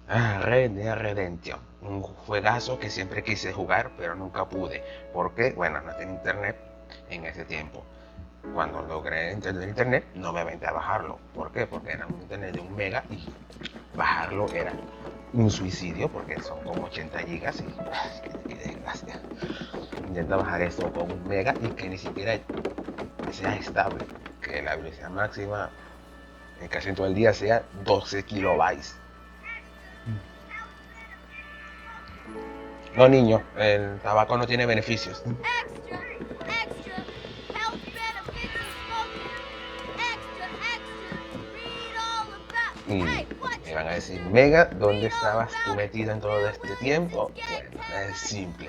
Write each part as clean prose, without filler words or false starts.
Red Dead Redemption, un juegazo que siempre quise jugar, pero nunca pude. Porque, bueno, no tenía internet en ese tiempo. Cuando logré entender internet, no me aventé a bajarlo. ¿Por qué? Porque era un internet de 1 mega y bajarlo era un suicidio porque son como 80 gigas y qué desgracia. Intenta bajar esto con 1 mega y que ni siquiera sea estable. Que la velocidad máxima en casi todo el día sea 12 kilobytes. No, niño, el tabaco no tiene beneficios. Extra, extra, health benefits of smoking. Extra, extra, read all about. Y Hey, what? me van a decir, Mega, ¿dónde estabas tú metido en todo este tiempo? Bueno, es simple.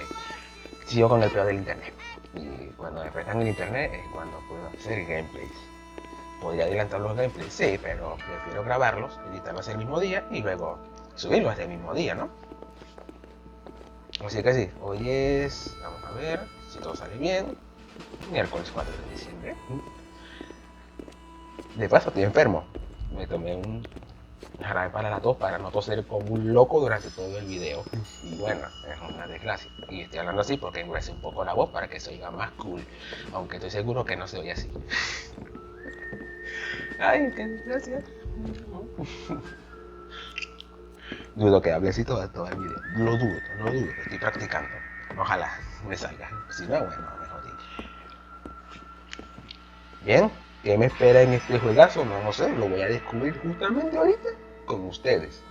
Sigo con el peor del internet. Y cuando me prestan el internet es cuando puedo hacer gameplays. Podría adelantar los gameplays, sí, pero prefiero grabarlos, editarlos el mismo día y luego subirlos el mismo día, ¿no? Así que sí, hoy es, vamos a ver si todo sale bien, miércoles 4 de diciembre. De paso, estoy enfermo. Me tomé un jarabe para la tos para no toser como un loco durante todo el video. Y bueno, es una desgracia. Y estoy hablando así porque endurece un poco la voz para que se oiga más cool. Aunque estoy seguro que no se oye así. Ay, qué desgracia. Dudo que hable así todo el video. Lo dudo. Estoy practicando. Ojalá me salga. Si no, bueno, me jodí. Bien, ¿qué me espera en este juegazo? No sé, lo voy a descubrir justamente ahorita con ustedes.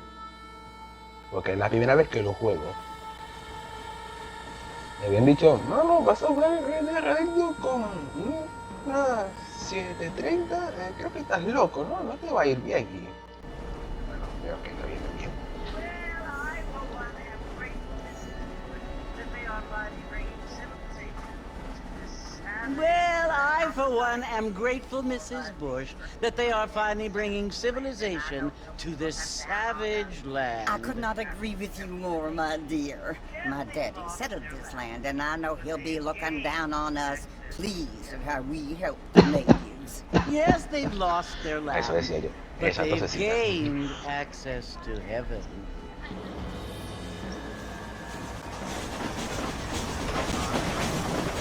Porque es la primera vez que lo juego. Me habían dicho, no, vas a jugar Red Dead Redemption con una 730. Creo que estás loco, ¿no? No te va a ir bien. Y bueno, veo que no viene bien. Well, I, for one, am grateful, Mrs. Bush, that they are finally bringing civilization to this savage land. I could not agree with you more, my dear. My daddy settled this land, and I know he'll be looking down on us, pleased at how we help the natives. Yes, they've lost their land, Eso decía yo. but Esa they've tosecita. gained access to heaven.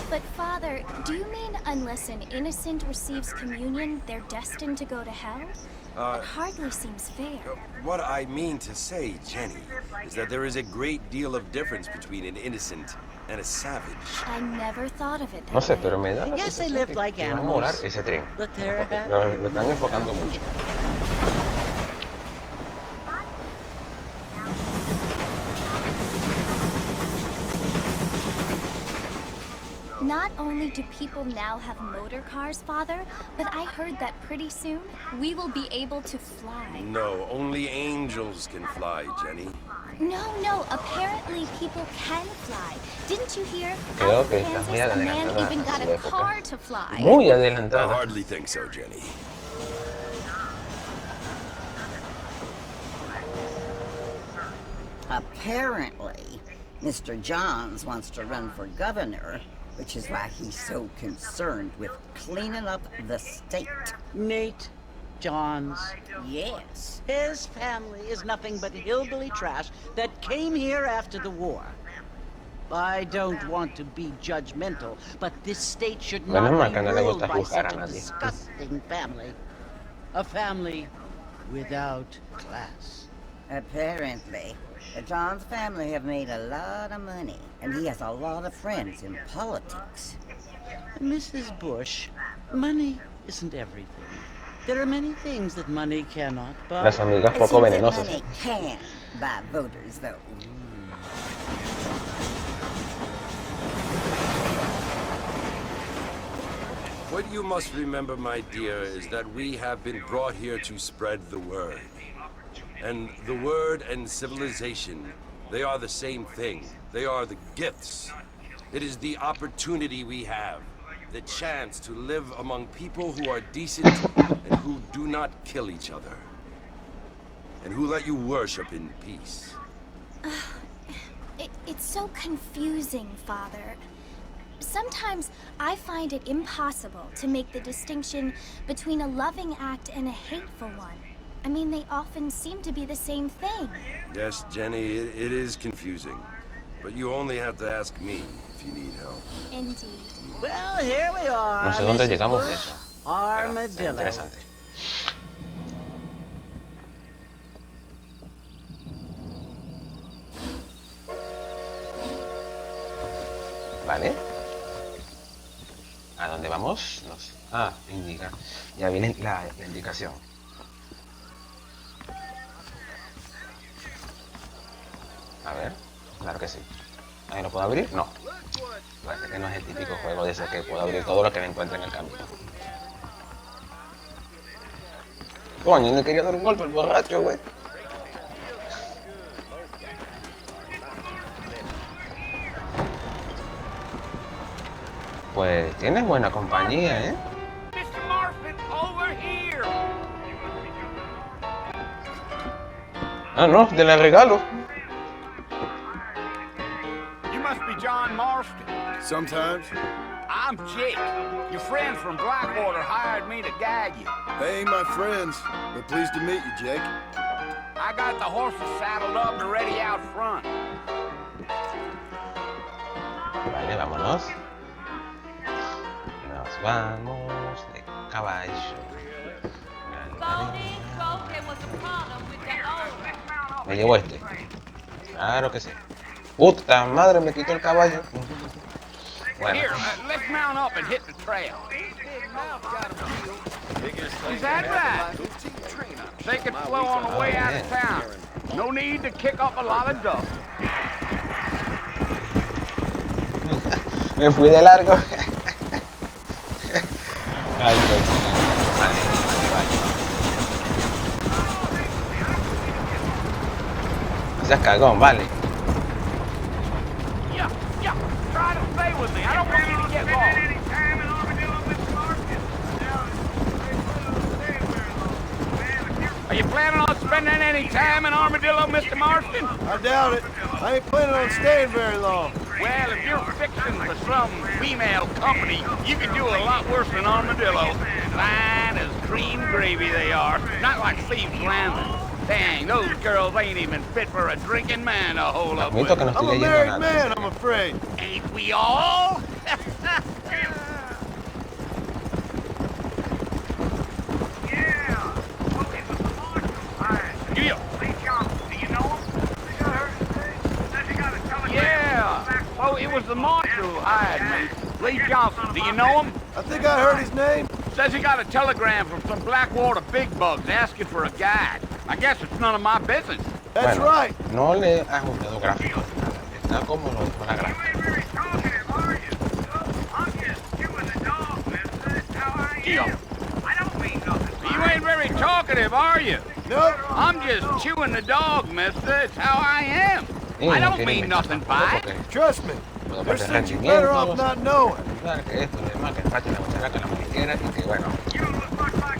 But Father, do you mean unless an innocent receives communion, they're destined to go to hell? That hardly seems fair. What I mean to say, Jenny, is that there is a great deal of difference between an innocent and a savage. I never thought of it No that sé, way. pero me da la Yes, they sensación live que like van a molar animals, ese tren. but they're happy. Lo están enfocando mucho. Not only do people now have motor cars, Father, but I heard that pretty soon we will be able to fly. No, only angels can fly, Jenny. No, apparently people can fly. Didn't you hear? Creo Out que in estás muy Kansas, a man adelantada even a got su a época. car to fly. Muy I adelantada. hardly think so, Jenny. Apparently, Mr. Johns wants to run for governor, which is why he's so concerned with cleaning up the state. Nate Johns. Yes. His family is nothing but hillbilly trash that came here after the war. I don't want to be judgmental, but this state should Menos not mal be que no le ruled gusta by juzgar such a a nadie. disgusting family. A family without class. Apparently, the Johns family have made a lot of money, and he has a lot of friends in politics. Mrs. Bush, money isn't everything. There are many things that money cannot buy. Las amigas It poco seems that venenosas. money can buy voters, though. What you must remember, my dear, is that we have been brought here to spread the word. And the word and civilization, they are the same thing. They are the gifts. It is the opportunity we have, the chance to live among people who are decent and who do not kill each other. And who let you worship in peace. It's so confusing, Father. Sometimes I find it impossible to make the distinction between a loving act and a hateful one. I mean, they often seem to be the same thing. Yes, Jenny, it is confusing. But you only have to ask me if you need help. Indeed. Well, here we are. No sé dónde Mrs. llegamos de Bush. eso. Pero es Armadillo. interesante. Vale. ¿A dónde vamos? Indica. Ya viene la indicación. A ver. Claro que sí. ¿Ahí lo puedo abrir? No. Parece que no es el típico juego de ese que puedo abrir todo lo que me encuentre en el camino. Coño, le quería dar un golpe al borracho, güey. Pues tienes buena compañía, ¿eh? Mr. Marston, over here! Ah, no, te la regalo. You must be John Marston. Sometimes. I'm Jake. Your friends from Blackwater hired me to guide you. They ain't my friends, but pleased to meet you, Jake. I got the horses saddled up and ready out front. Vale, vámonos. Nos vamos de caballo. Me llevo este. Claro que sí. Puta madre, me quitó el caballo. Bueno. Here, let's mount up and hit the trail. Is that right? They could flow on the way out of town. No need to kick up a lot of dust. Me fui de largo. Ay, Dios. Vale, vale. Seas cagón, vale. Yeah, try to stay with me. I don't want you to get lost. Are you planning on spending any time in Armadillo, Mr. Marston? I doubt it. I ain't planning on staying very long. Well, if you're fixing for some female company, you can do a lot worse than Armadillo. Fine as cream gravy they are. Not like Steve's Landing. Dang, those girls ain't even fit for a drinking man to hold up with. Admito que no I'm estoy a leyendo married nada. man, I'm afraid. Ain't we all? Yeah. Oh, it was the marshal who hired me. Lee Johnson. Do you know him? I think I heard his name. Says he got a telegram from some Blackwater big bugs asking for a guide. I guess it's none of my business. That's Bueno, right. no le has ajustado gráficos. Está como lo dijo la gráfica. You ain't very talkative, are you? Nope. I'm just chewing the dog, mister. It's how I am. I don't mean nothing by it. Trust me. Puedo There's perder things you're better off rendimientos, not knowing. ayudar, que esto, que demás, que el patio, la muchacha, la maniquera y que bueno.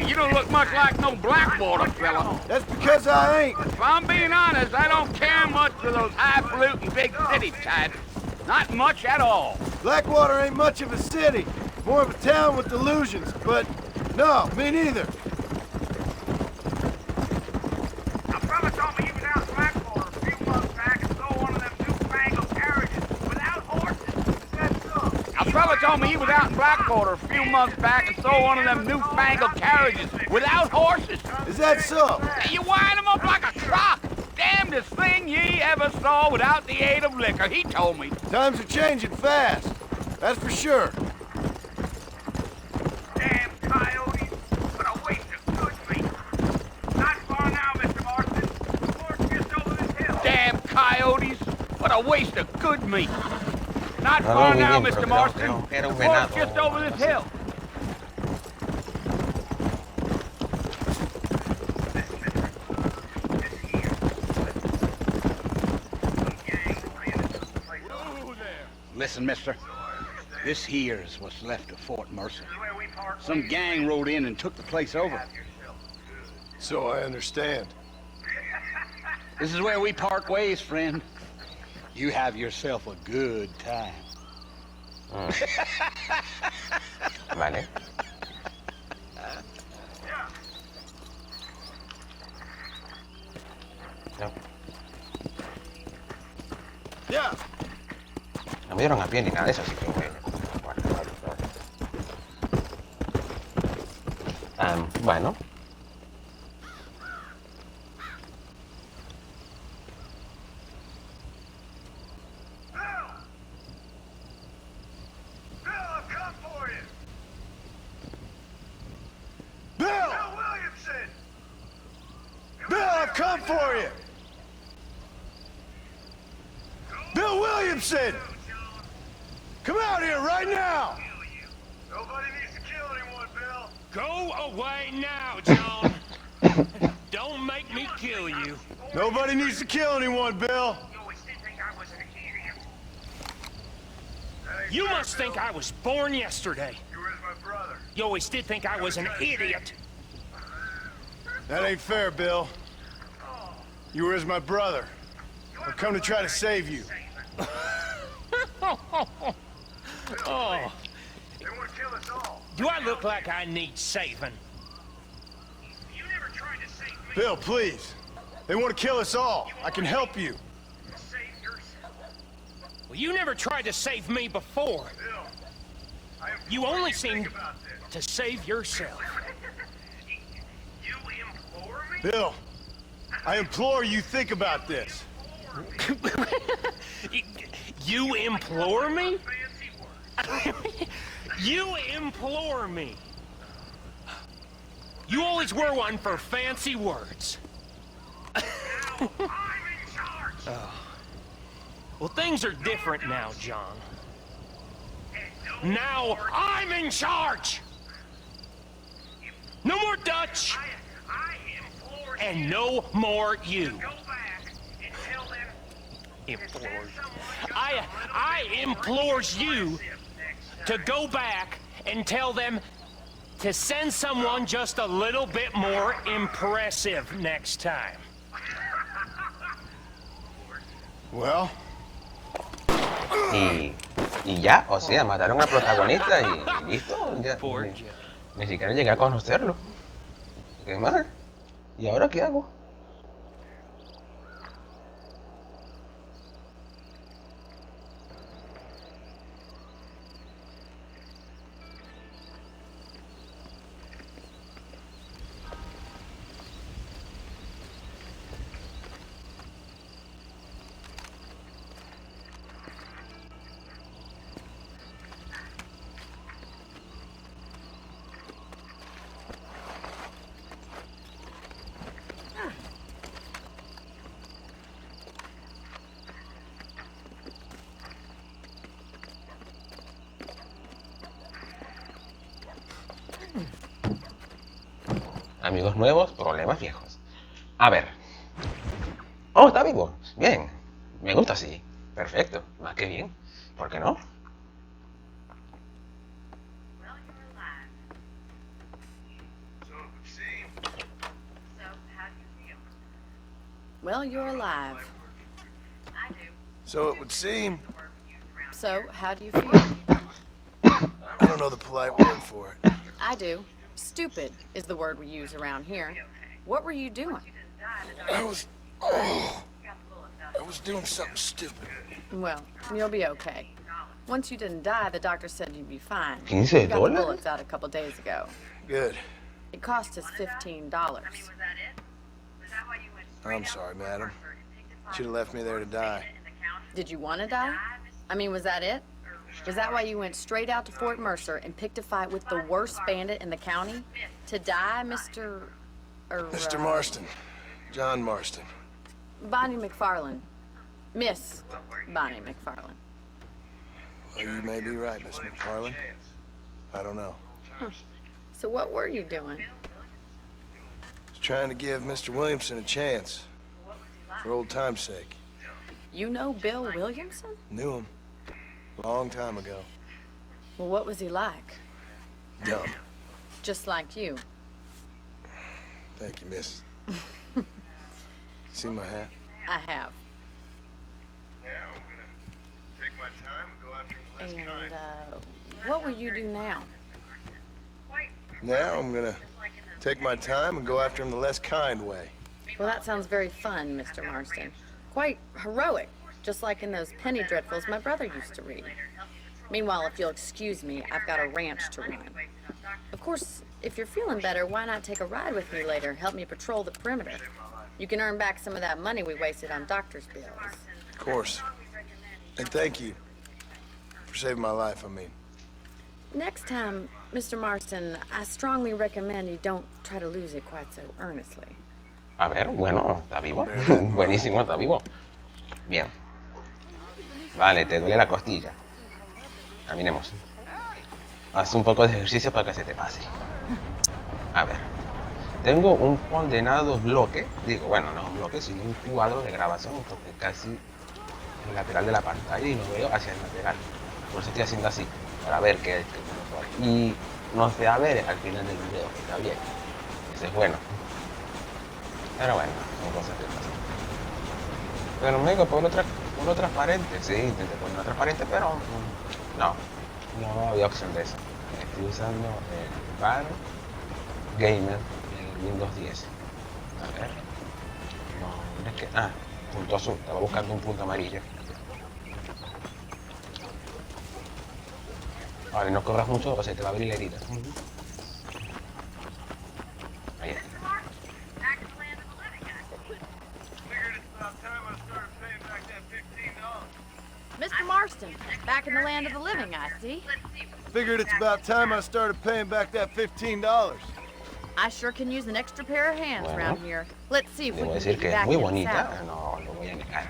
You don't look much like no Blackwater fella. That's because I ain't. If I'm being honest, I don't care much for those highfalutin big city types. Not much at all. Blackwater ain't much of a city. More of a town with delusions. But no, me neither. A fella told me he was out in Blackwater a few months back and stole one of them newfangled carriages without horses. That's so. A fella told me he was out in Blackwater a few months back and stole one of them newfangled carriages without horses. Is that so? And you wind him up like a crock. Damnedest thing ye ever saw without the aid of liquor, he told me. Times are changing fast. That's for sure. Damn coyotes. What a waste of good meat. Not far now, Mr. Marston. The fort's just over this hill. Damn coyotes. What a waste of good meat. Not No far lo vi now, bien, Mr. pero Marston. creo que era The un fort's venado. just over this hill. Listen, mister. This here's what's left of Fort Mercer. Some gang rode in and took the place over. So I understand. This is where we part ways, friend. You have yourself a good time. Vale. No. Yeah. No me dieron a pie ni nada de eso, así que bueno. Bueno. Come for you! Bill Williamson! Come out here right now! Nobody needs to kill anyone, Bill. Go away now, John. Don't make me kill you. Nobody needs to kill anyone, Bill! You must think I was born yesterday. You were my brother. You always did think I was an idiot. That ain't fair, Bill. You were as my brother. I've come to try to save you. Oh, They want to kill us all. do I look like I need saving? You never tried to save me. Bill, please. They want to kill us all. I can help you. Save yourself. Well, you never tried to save me before. Bill, I have You only to seem think about this. to save yourself. You implore me? Bill, I implore you think about this. You implore me? Fancy word. You implore me. You always were one for fancy words. I'm in charge. Well, things are different now, John. Now I'm in charge. No more Dutch, I implore and no more you. go back and tell them Implores. I implores you to go back and tell them to send someone just a little bit more impressive next time. Well, Y ya, o sea, mataron al protagonista y listo. Ya, Poor ni, Joe. ni siquiera llegué a conocerlo. Qué mal. ¿Y ahora qué hago? Amigos nuevos, problemas viejos. A ver. Oh, está vivo. Bien. Me gusta así. Perfecto. Más que bien. ¿Por qué no? So you're alive. so it would seem. So, how do you feel? I don't know the polite word for it. I do. Stupid is the word we use around here. What were you doing? I was doing something stupid. Well, you'll be okay. Once you didn't die, the doctor said you'd be fine. $15? You got the bullets out a couple days ago. Good. It cost us $15. I'm sorry, madam. Should have left me there to die. Did you want to die? I mean, was that it? Was that why you went straight out to Fort Mercer and picked a fight with the worst bandit in the county? To die, Mr. Mr. Marston. John Marston. Bonnie McFarland. Miss Bonnie McFarland. Well, you may be right, Miss McFarland. I don't know. So what were you doing? Was trying to give Mr. Williamson a chance. For old time's sake. You know Bill Williamson? Knew him. A long time ago. Well, what was he like? Dumb. Just like you. Thank you, miss. See my hat? I have. Yeah, I'm gonna take my time and go after him And, what will you do now? Now I'm gonna take my time and go after him the less kind way. Well, that sounds very fun, Mr. Marston. Quite heroic, just like in those penny dreadfuls my brother used to read. Meanwhile, if you'll excuse me, I've got a ranch to run. Of course, if you're feeling better, why not take a ride with me later? Help me patrol the perimeter. You can earn back some of that money we wasted on doctor's bills. Of course. And thank you for saving my life, I mean. Next time, Mr. Marston, I strongly recommend you don't try to lose it quite so earnestly. A ver, bueno, está vivo. Buenísimo, está vivo. Bien. Vale, te duele la costilla. Caminemos. Haz un poco de ejercicio para que se te pase. A ver. Tengo un condenado bloque. Digo, bueno, no es un bloque, sino un cuadro de grabación casi en el lateral de la pantalla y lo veo hacia el lateral. Por eso estoy haciendo así, para ver qué es. Y no se va a ver al final del video, está bien. Eso es bueno. Pero bueno, son cosas que pasan. Pero me digo, ponlo transparente. Sí, intenté ponerlo transparente, pero no había opción de eso. Estoy usando el bar gamer en Windows 10. A ver. No, es que. Punto azul. Estaba buscando un punto amarillo. Vale, no corras mucho o se te va a abrir la herida. Ahí está. Mr. Marston, back in the land of the living, I see. Figured it's about time I started paying back that $15. I sure can use an extra pair of hands around here. Let's see if we Debo can decir get que you es back muy in the bonita. saddle. No lo voy a negar.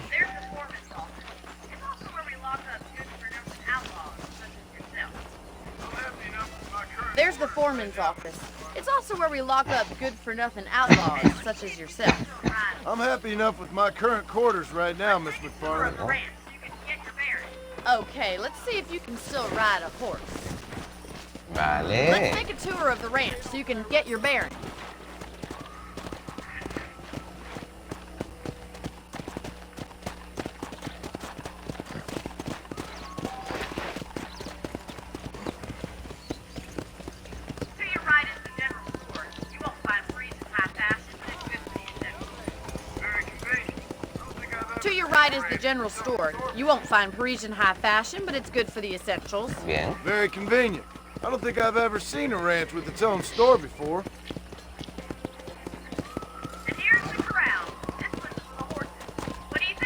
There's the foreman's office. It's also where we lock up good for number outlaws, such as yourself. There's the foreman's office. It's also where we lock up good-for-nothing outlaws, such as yourself. I'm happy enough with my current quarters right now, Miss McFarland. Okay, let's see if you can still ride a horse. Vale. Let's take a tour of the ranch so you can get your bearings. To your right is the general store. You won't find Parisian high fashion, but it's good for the essentials. Bien. Very convenient. I don't think I've ever seen a ranch with its own store before. And here's the corral. This one's for the horses. What do you think?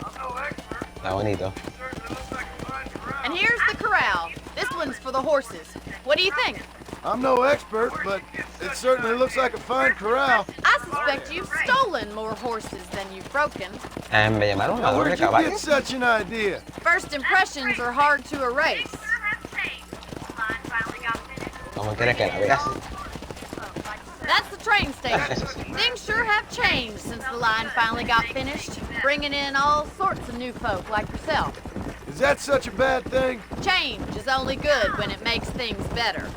I'm no expert. Está bonito. And here's the corral. This one's for the horses. What do you think? I'm no expert, but it certainly looks like a fine corral. I suspect you've stolen more horses than you've broken. Me llamaron Now, ladrón where de did you get caballos. such an idea? First impressions are hard to erase. ¿Cómo quieres que la veas? That's the train station. Things sure have changed since the line finally got finished, bringing in all sorts of new folk like yourself. Is that such a bad thing? Change is only good when it makes things better.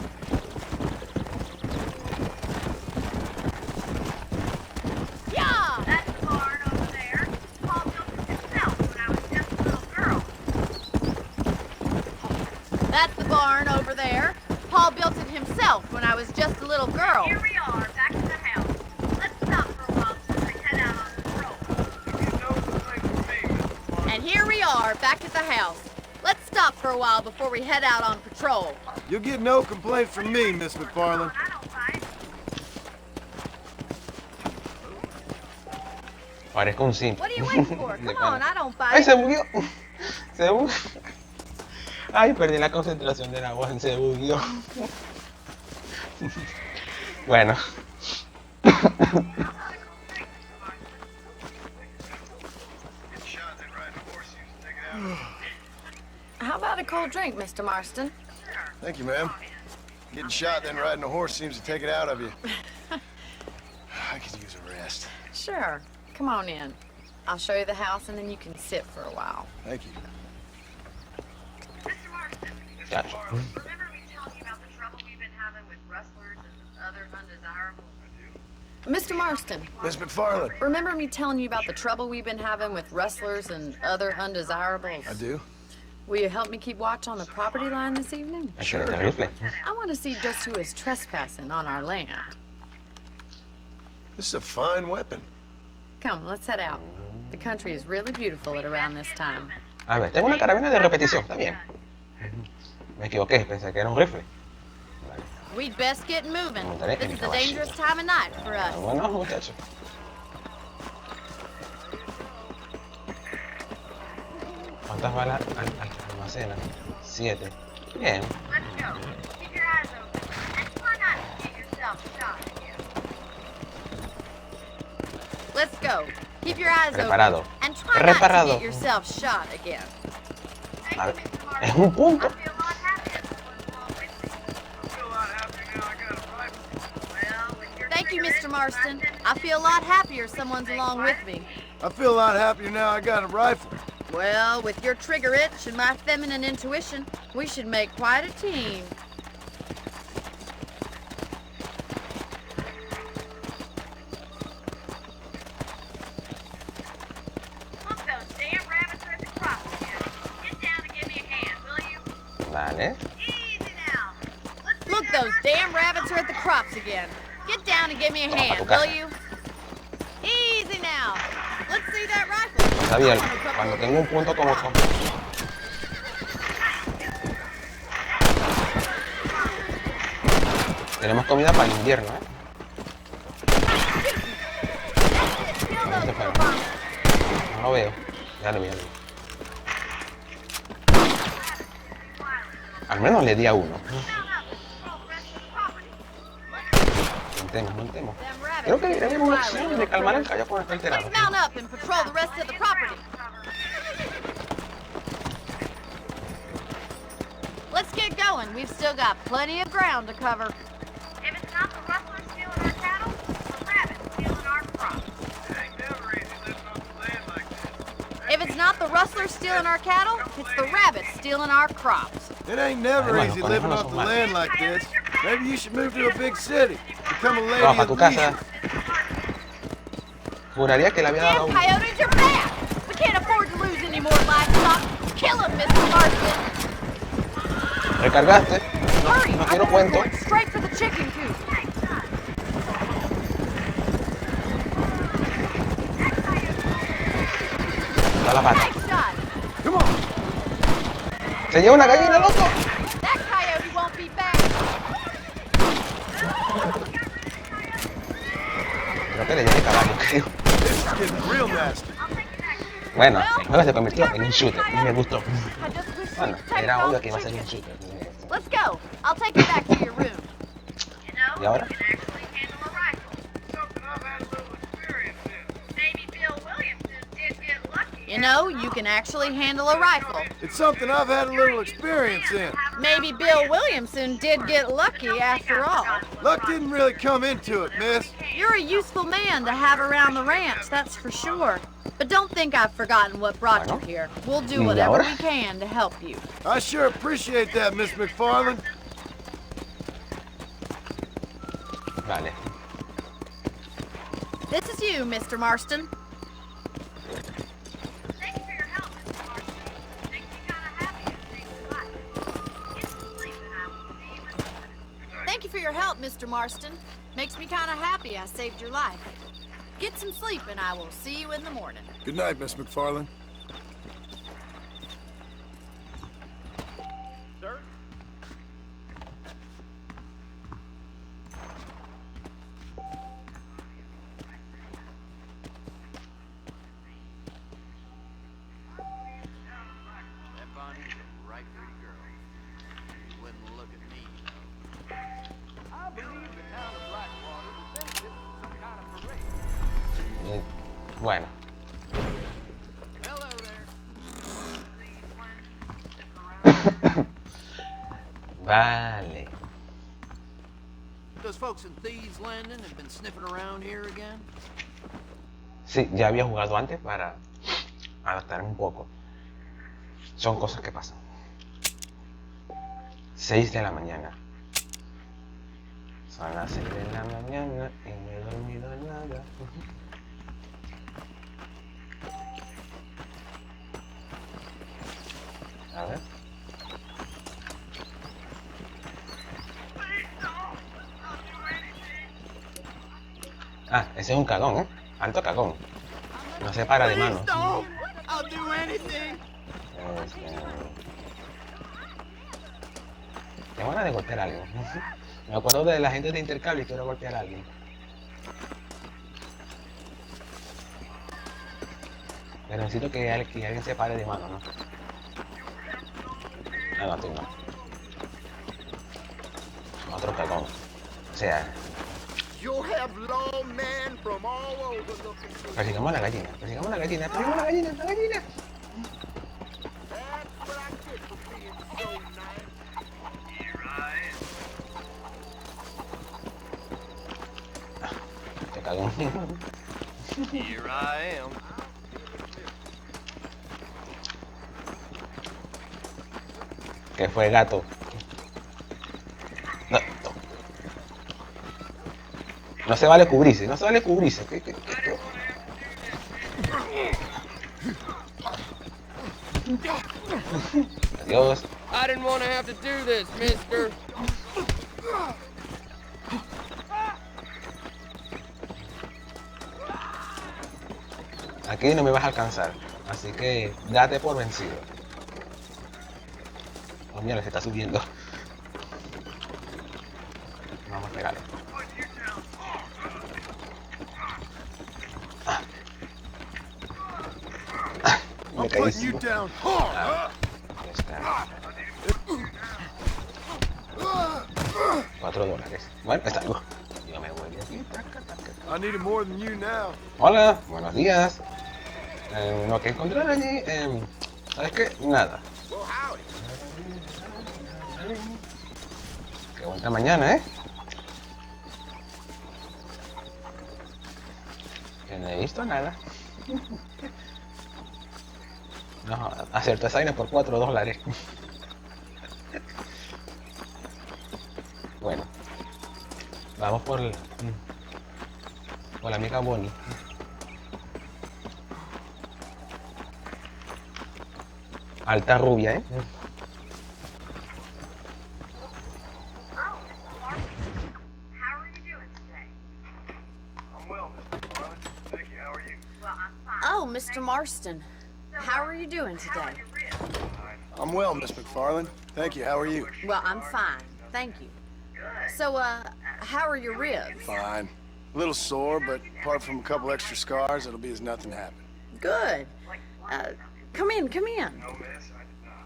Yeah! That's the barn over there. Paul built it himself when I was just a little girl. That's the barn over there. Paul built it himself when I was just a little girl. Here we are, back at the house. Let's stop for a while before we head out on patrol. And here we are, back at the house. Let's stop for a while before we head out on patrol. You'll get no complaint from me, Miss McFarland. I don't fight. Parezco un simp. What are you waiting for? Come on, I don't ¡Ay, fight. se bugueó! Se bugueó. Ay, perdí la concentración de la voz, se bugueó. Bueno. How about a cold drink, Mr. Marston? Thank you, ma'am. Getting shot then riding a horse seems to take it out of you. I could use a rest. Sure. Come on in. I'll show you the house and then you can sit for a while. Thank you. Mr. Marston, Gotcha. remember me telling you about the trouble we've been having with rustlers and other undesirables? Mr. Marston, Miss McFarland. remember me telling you about the trouble we've been having with rustlers and other undesirables? I do. Will you help me keep watch on the property line this evening? Sure. I want to see just who is trespassing on our land. This is a fine weapon. Come, let's head out. The country is really beautiful at around this time. A ver, tengo una carabina de repetición, está bien. Me equivoqué, pensé que era un rifle. We'd best get moving. Montaré This en is el a dangerous caballo. time of night for us. Bueno, muchachos. ¿Cuántas balas almacenan? 7. Bien. Let's go. Keep your eyes open and try not to get yourself shot again. Let's go. Keep your eyes Reparado. open and try Reparado. not to get yourself shot again. A ver, es un punto. Thank you, Mr. Marston. I feel a lot happier someone's along with me. I feel a lot happier now I got a rifle. Well, with your trigger itch and my feminine intuition, we should make quite a team. Look, those damn rabbits are at the crop again. Get down and give me a hand, will you? Vale. Easy now. Look, those damn rabbits are at the crops again. Get down and give me a hand, will you? Easy now. Let's see that rifle. Está bien. Cuando tengo un punto como son. Tenemos comida para el invierno, ¿eh? ¿Dónde se fue? No lo veo. Ya lo vi, ya lo vi. Al menos le di a uno. Montemos. Creo que tenemos una opción de calmar el caballo cuando está alterado. Let's mount up and patrol the rest of the property. Let's get going. We've still got plenty of ground to cover. If it's not the rustlers stealing our cattle, the rabbits stealing our crops. If it's not the rustlers stealing our cattle, it's the rabbits stealing our crops. It ain't never easy living off the land like this. Maybe you should move to a big city. Become a lady Vamos a of tu casa. leisure. Juraría que le había dado Damn uno. coyotes are back! We can't afford to lose any more livestock. Kill them, Mr. Marston. Recargaste. Hurry! No I'm quiero cuento. going straight for the chicken coop. Da la pata. Nice shot. Come on. Se lleva una gallina, loco. That coyote won't be back. Creo que le llevé caballo, creo. This is getting real nasty. Bueno, el juego se convirtió en un shooter y me gustó. I just wish we Bueno, could take era off obvio the que iba a ser un chicken. shooter. Let's go. I'll take you back to your room. ¿Y ahora? You know, you can actually handle a rifle. It's something I've had a little experience in. Maybe Bill Williamson did get lucky after all. Luck didn't really come into it, miss. You're a useful man to have around the ranch, that's for sure. But don't think I've forgotten what brought you here. We'll do ¿Y whatever ahora? we can to help you. I sure appreciate that, Miss McFarland. Vale. This is you, Mr. Marston. Thank you for your help, Mr. Marston. Makes me kind of happy I saved your life. Get some sleep and I will see you in the morning. Good night, Miss McFarland. Sir? That Bonnie's a right pretty girl. She wouldn't look at me, you know. I believe the town of Blackwater was then some kind of parade. Bueno. Hello there. Vale. Those folks in Thieves Landing have been sniffing around here again? Sí, ya había jugado antes para adaptarme un poco. Son cosas que pasan. 6 de la mañana. Son las 6 de la mañana y me he dormido A ver. Ah, ese es un cagón, ¿eh? Alto cagón. No se para de manos. Tengo ganas de golpear a alguien. Me acuerdo de la gente de intercambio y quiero golpear a alguien. Pero necesito que alguien se pare de mano, ¿no? Ah, no, tú no. Otro cagón. O sea... Persigamos a la gallina, persigamos a la gallina, persigamos a la gallina, la gallina. Te cagón. Here I am. ¿Qué fue, gato? No, no. No se vale cubrirse, no se vale cubrirse. ¿Qué? Adiós. I didn't want to have to do this, mister. Aquí no me vas a alcanzar, así que date por vencido. Oh, mira, se está subiendo. Vamos a pegarle. Me caí encima. $4. Bueno, está algo. Yo me voy aquí. Hola, buenos días. Lo que encontré allí, ¿sabes qué? Nada. Qué buena mañana, ¿eh? Que no he visto nada. No, acertó esa vaina por $4. Bueno, vamos por la amiga Bonnie. Alta rubia, ¿eh? Oh, Mr. Marston. How are you doing today? I'm well, Miss McFarland. Thank you. How are you? Well, I'm fine. Thank you. So, how are your ribs? Fine. A little sore, but apart from a couple extra scars, it'll be as nothing happened. Good. Come in, come in.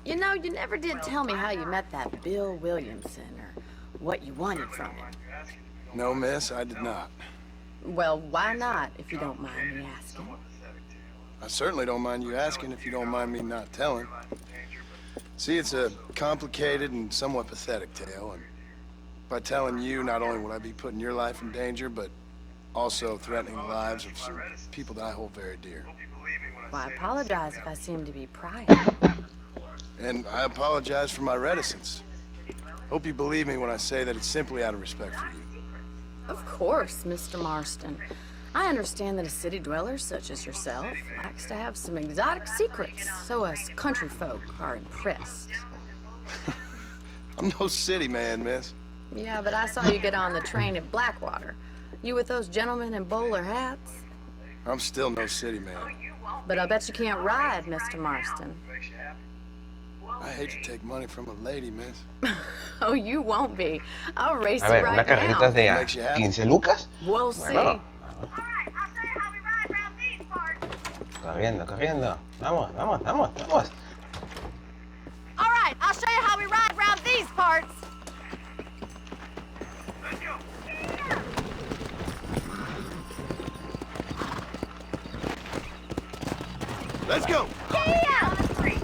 You know, you never did tell me how you met that Bill Williamson or what you wanted from him. No, miss, I did not. Well, why not, if you don't mind me asking? I certainly don't mind you asking if you don't mind me not telling. See, it's a complicated and somewhat pathetic tale, and by telling you, not only will I be putting your life in danger, but also threatening the lives of some people that I hold very dear. Well, I apologize if I seem to be prying. And I apologize for my reticence. Hope you believe me when I say that it's simply out of respect for you. Of course, Mr. Marston. I understand that a city dweller such as yourself likes to have some exotic secrets, so us country folk are impressed. I'm no city man, miss. Yeah, but I saw you get on the train at Blackwater. You with those gentlemen in bowler hats? I'm still no city man. But I bet you can't ride, Mr. Marston. I hate to take money from a lady, miss. Oh, you won't be. I'll race A you ver, right unas carreritas now. de 15 lucas. We'll see. Bueno. Corriendo, corriendo. Vamos, vamos, vamos, vamos. All right, I'll show you how we ride around these parts. Let's go. Yeah! 3, 2,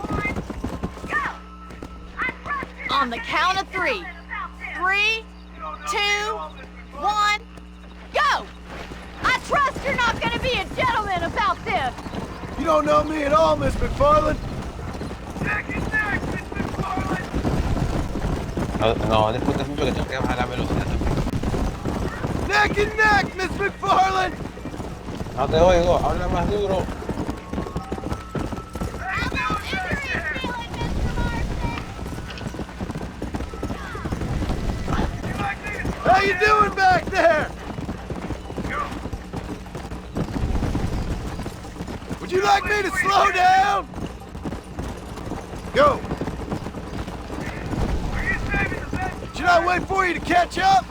1, go! On the count of 3. 3, 2, 1, go! I trust you're not going to be a gentleman about this. You don't know me at all, Miss McFarland. No, no disfrutes mucho que tengo que bajar la velocidad también. Neck and neck, Miss McFarland! No te oigo, habla más duro. How you doing back there? Would you like me to slow down? Go. Should I wait for you to catch up?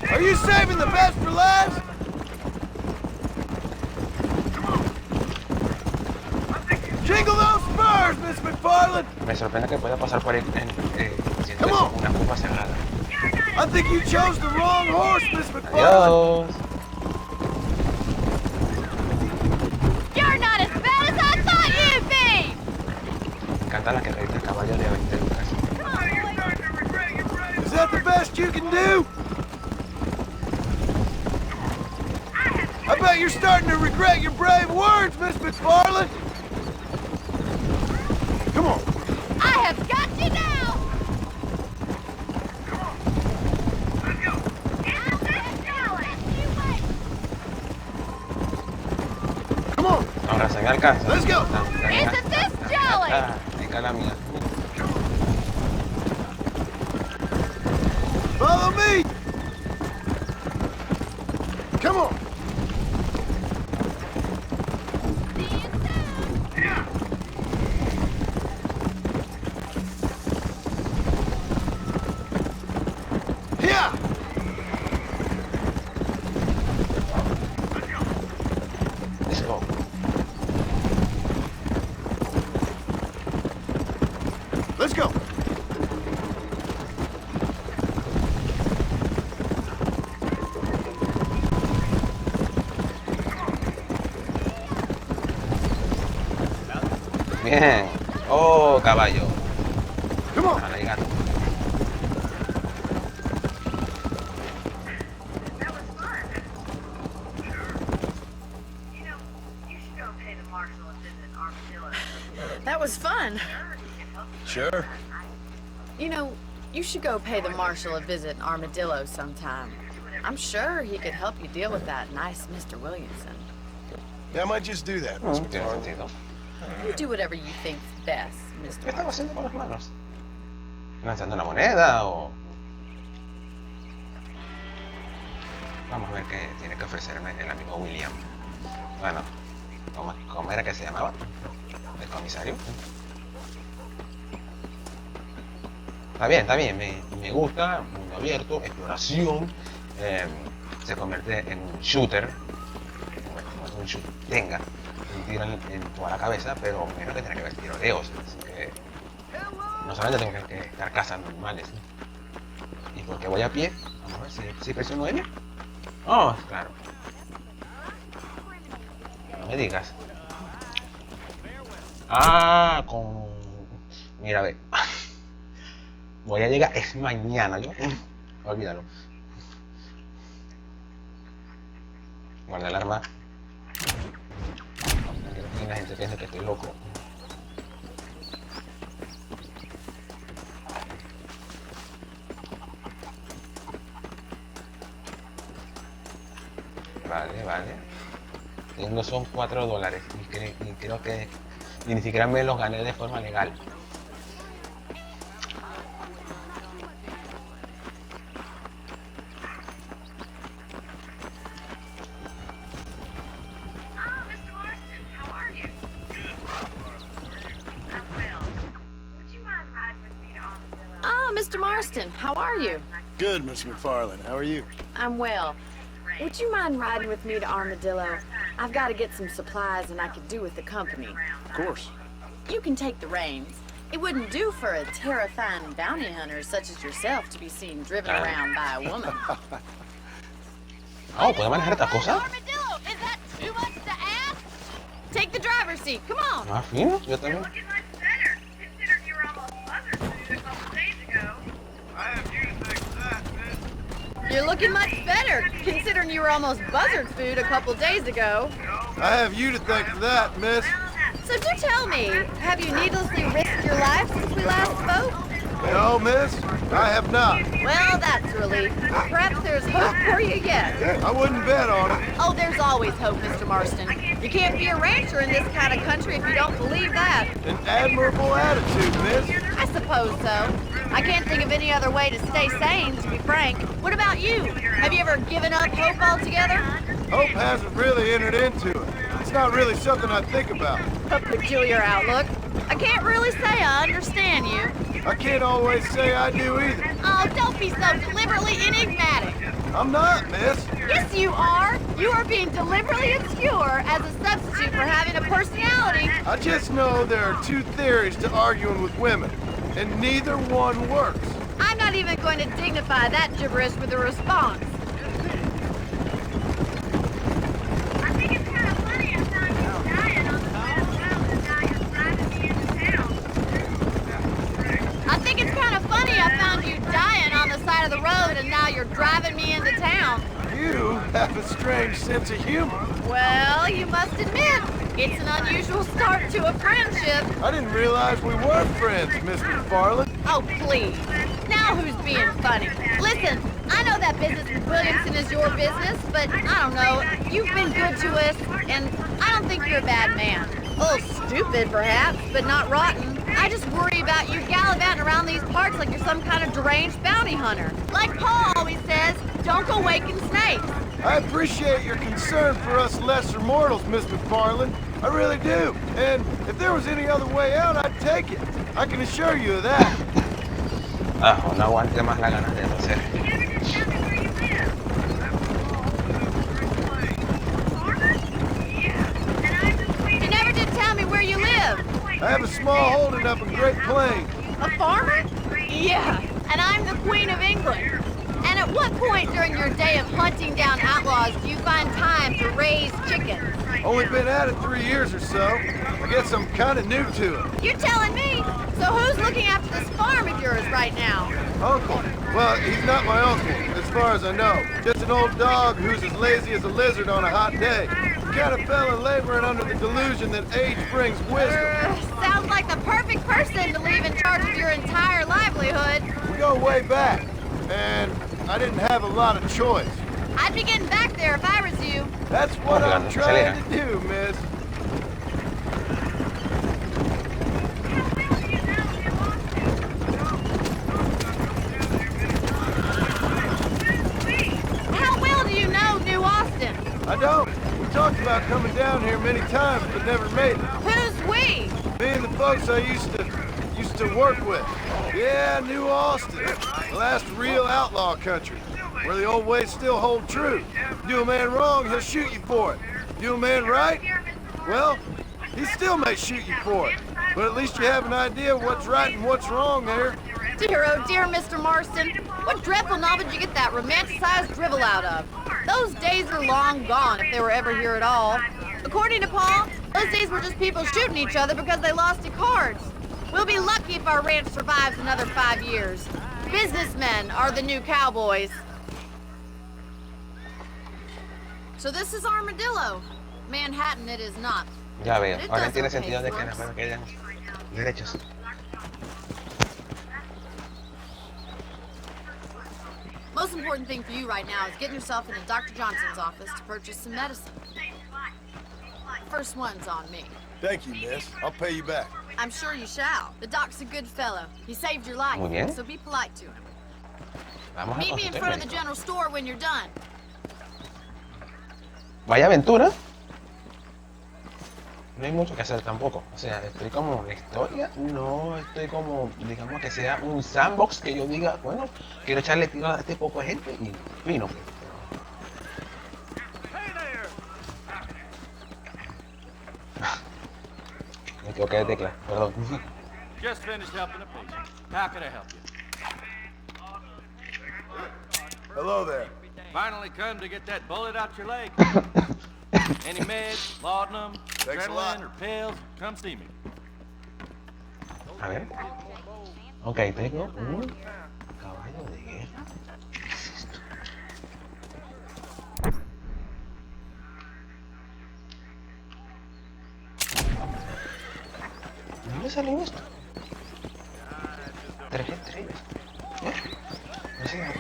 Are you saving the best for last? Jingle those spurs, Miss McFarland! Me sorprende que pueda pasar por ahí siendo una copa cerrada. I think you chose the wrong horse, Miss McFarland! Adiós. You're not as bad as I thought you'd be! Me encanta la carrerita de caballo de 20 lucas. Is that the best you can do? I bet you're starting to regret your brave words, Miss McFarland! Come on! I have got you now! Come on! Ahora se me alcanza. Let's go! Isn't this jolly? Venga la mía. Follow me! Come on! Yeah! Let's go. Let's go! Bien. Oh, caballo. Come on! Ahora gato. That was fun. Sure. You know, you should go pay the marshal a visit in Armadillo sometime. I'm sure he could help you deal with that nice Mr. Williamson. Yeah, I might just do that, Miss Tiene McFarland. sentido. You do whatever you think's best, Mr. ¿Qué estaba Marshall. haciendo con las manos? ¿Lanzando una moneda o...? Vamos a ver qué tiene que ofrecerme el amigo William. Bueno, ¿cómo era que se llamaba? ¿El comisario? Está bien, me gusta, mundo abierto, exploración, se convierte en un shooter, como un shooter tenga un tiro en toda la cabeza, pero menos que tener que ver tiroteos, así que no solamente tengo que estar cazando animales, ¿no? ¿Y por qué voy a pie? Vamos a ver si presiono N. Oh, claro. No me digas. Ah, con... Mira, ve. Voy a llegar, es mañana, yo. Olvídalo. Guarda el arma. Que la gente piensa que estoy loco. Vale. Tengo son $4 y creo que ni siquiera me los gané de forma legal. Mr. Marston, how are you? Good, Miss McFarland. How are you? I'm well. Would you mind riding with me to Armadillo? I've got to get some supplies and I could do with the company. Of course. You can take the reins. It wouldn't do for a terrifying bounty hunter such as yourself to be seen driven around by a woman. Oh, ¿puedo manejar esta cosa? Armadillo, is that too much to ask? Take the driver's seat, come on. Ah, fino, yo también. You're looking much better, considering you were almost buzzard food a couple days ago. I have you to thank for that, miss. So do tell me, have you needlessly risked your life since we last spoke? No, miss, I have not. Well, that's a relief. Perhaps there's hope for you yet. I wouldn't bet on it. Oh, there's always hope, Mr. Marston. You can't be a rancher in this kind of country if you don't believe that. An admirable attitude, miss. I suppose so. I can't think of any other way to stay sane, to be frank. What about you? Have you ever given up hope altogether? Hope hasn't really entered into it. It's not really something I think about. A peculiar outlook. I can't really say I understand you. I can't always say I do either. Oh, don't be so deliberately enigmatic. I'm not, miss. Yes, you are. You are being deliberately obscure as a substitute for having a personality. I just know there are two theories to arguing with women, and neither one works. I'm not even going to dignify that gibberish with a response. I think it's kind of funny I found you dying on the side of the road and now you're driving me into town. You have a strange sense of humor. Well, you must admit, it's an unusual start to a friendship. I didn't realize we were friends, Miss McFarland. Oh, please. Now who's being funny? Listen, I know that business with Williamson is your business, but I don't know. You've been good to us, and I don't think you're a bad man. A little stupid, perhaps, but not rotten. I just worry about you gallivanting around these parts like you're some kind of deranged bounty hunter. Like Paul always says, don't go waking snakes. I appreciate your concern for us lesser mortals, Miss McFarland. I really do. And if there was any other way out, I'd take it. I can assure you of that. No aguante más la ganas de toser. You never did tell me where you live. I have a small holding up in Great Plains. A farmer? Yeah, and I'm the Queen of England. And at what point during your day of hunting down outlaws do you find time to raise chickens? Only been at it 3 years or so. I guess I'm kind of new to it. You're telling me? So who's looking after this farm of yours right now? Uncle? Well, he's not my uncle, as far as I know. Just an old dog who's as lazy as a lizard on a hot day. The kind of fella laboring under the delusion that age brings wisdom. Sounds like the perfect person to leave in charge of your entire livelihood. We go way back, and I didn't have a lot of choice. I'd be getting back there if I was you. That's what I'm trying to do, miss. How well do you know New Austin? I don't. We talked about coming down here many times, but never made it. Who's we? Me and the folks I used to work with. Yeah, New Austin. The last real outlaw country, where the old ways still hold true. Do a man wrong, he'll shoot you for it. Do a man right, well, he still may shoot you for it. But at least you have an idea of what's right and what's wrong there. Dear, oh dear, Mr. Marston. What dreadful novel did you get that romanticized drivel out of? Those days are long gone, if they were ever here at all. According to Paul, those days were just people shooting each other because they lost at cards. We'll be lucky if our ranch survives another 5 years. Businessmen are the new cowboys. So this is Armadillo. Manhattan it is not. Ya veo, It ahora does tiene okay sentido de for que us. las que hayan derechos. Most important thing for you right now is getting yourself into Dr. Johnson's office to purchase some medicine. First one's on me. Thank you, miss. I'll pay you back. I'm sure you shall. The doc's a good fellow. He saved your life, Muy bien. so be polite to him. Vamos a Meet me in front of the consultar. general store when you're done. Vaya aventura. No hay mucho que hacer tampoco. O sea, estoy como en la historia. No estoy como, digamos que sea un sandbox que yo diga, bueno, quiero echarle tiro a este poco de gente y fino. Me equivoqué de tecla, perdón. Just finished helping a patient. How can I help you? Hello there. Finally come to get that bullet out your leg. Any meds, laudanum, Thanks a lot. adrenaline, or pills, come see me. A ver. Ok, tengo un caballo de guerra. ¿Qué es esto? ¿De dónde salió esto? Tarjeta. escribes. O sea,